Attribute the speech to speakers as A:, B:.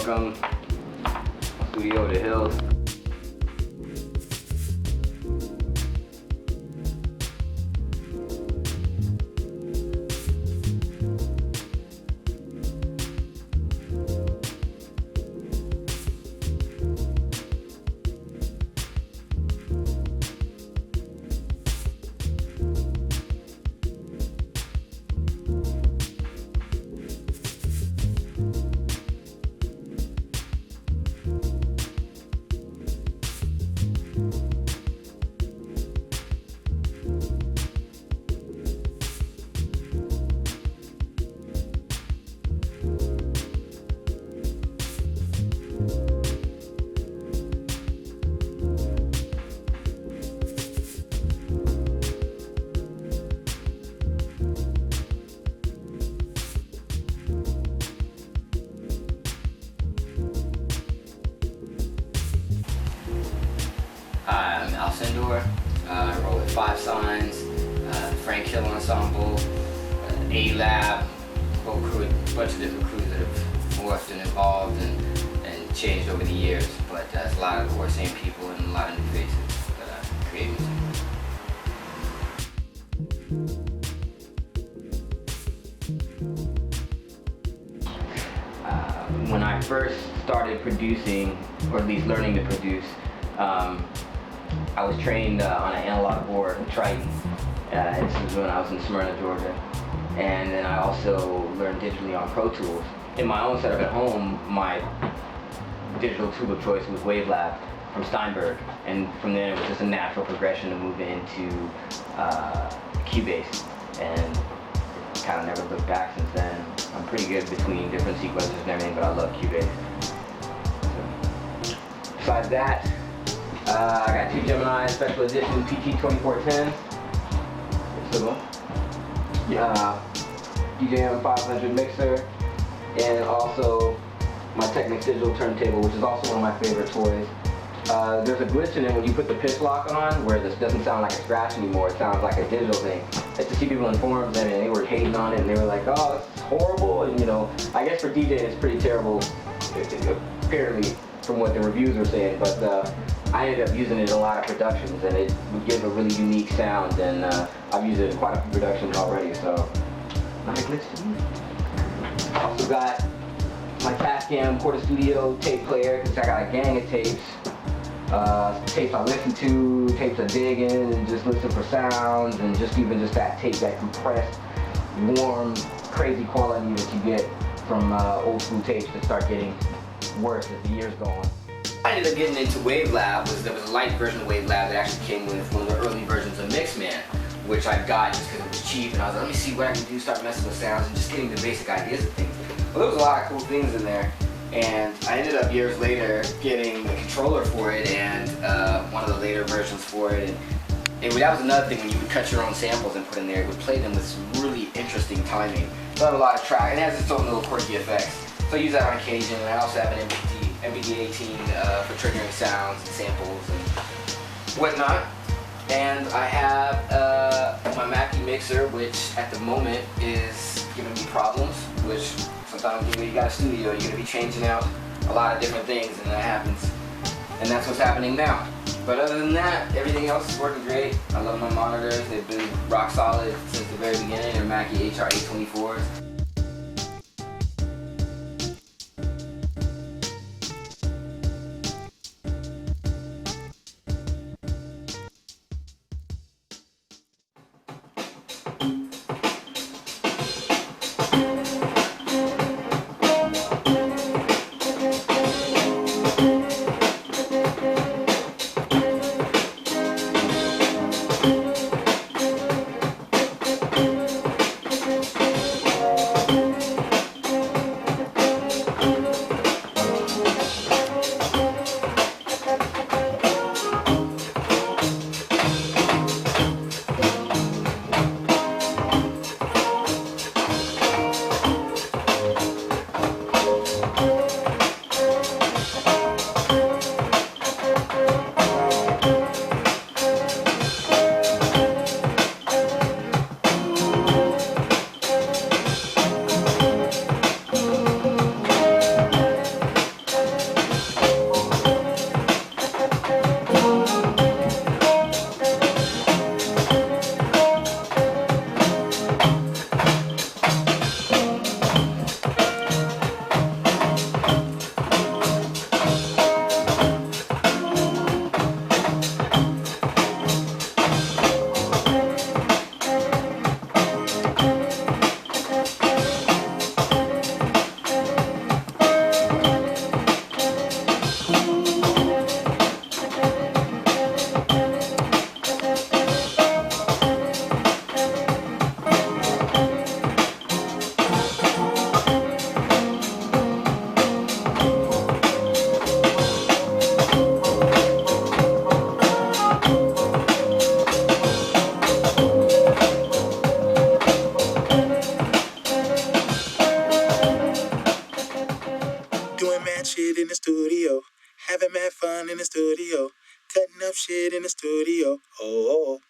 A: welcome. Studio The Hills. I'm Alcendor. I roll with 5 Signs, Frank Hill Ensemble, Wavelab, whole crew, a bunch of different crews that have morphed and evolved and changed over the years. But it's a lot of, course, same people and a lot of new faces that create music. When I first started producing, or at least learning to produce, I was trained on an analog board, Triton. This was when I was in Smyrna, Georgia. And then I also learned digitally on Pro Tools. In my own setup at home, my digital tool of choice was Wavelab from Steinberg. And from there, it was just a natural progression to move into Cubase. And kind of never looked back since then. I'm pretty good between different sequences and everything, but I love Cubase. So, besides that, I got 2 Gemini Special Edition PT 2410. DJM 500 mixer, and also my Technics digital turntable, which is also one of my favorite toys. There's a glitch in it when you put the pitch lock on, where this doesn't sound like a scratch anymore. It sounds like a digital thing. I used to see people in forums and they were hating on it, and they were like, "Oh, it's horrible." And I guess for DJing it's pretty terrible, apparently, from what the reviews were saying. But I ended up using it in a lot of productions, and it would give a really unique sound. And I've used it in quite a few productions already, so not a glitch to me. Also got my Tascam Porta Studio tape player, because I got a gang of tapes. Tapes I listen to, tapes I dig in and just listen for sounds, and even just that tape, that compressed, warm, crazy quality that you get from old school tapes that start getting worse as the years go on. I ended up getting into Wavelab. There was a light version of Wavelab that actually came with one of the early versions of Mixman, which I got just because it was cheap, and I was like, let me see what I can do, start messing with sounds and just getting the basic ideas of things. Well, there was a lot of cool things in there. And I ended up years later getting the controller for it and one of the later versions for it. And that was another thing, when you would cut your own samples and put in there, it would play them with some really interesting timing. So I have a lot of track, and it has its own little quirky effects. So I use that on occasion, and I also have an MPD-18 for triggering sounds and samples and whatnot. And I have my Mackie mixer, which at the moment is giving me problems, which sometimes you got a studio, you're going to be changing out a lot of different things, and that happens. And that's what's happening now. But other than that, everything else is working great. I love my monitors. They've been rock solid since the very beginning. They're Mackie HR824s.
B: in the studio. Having mad fun in the studio. Cutting up shit in the studio. Oh.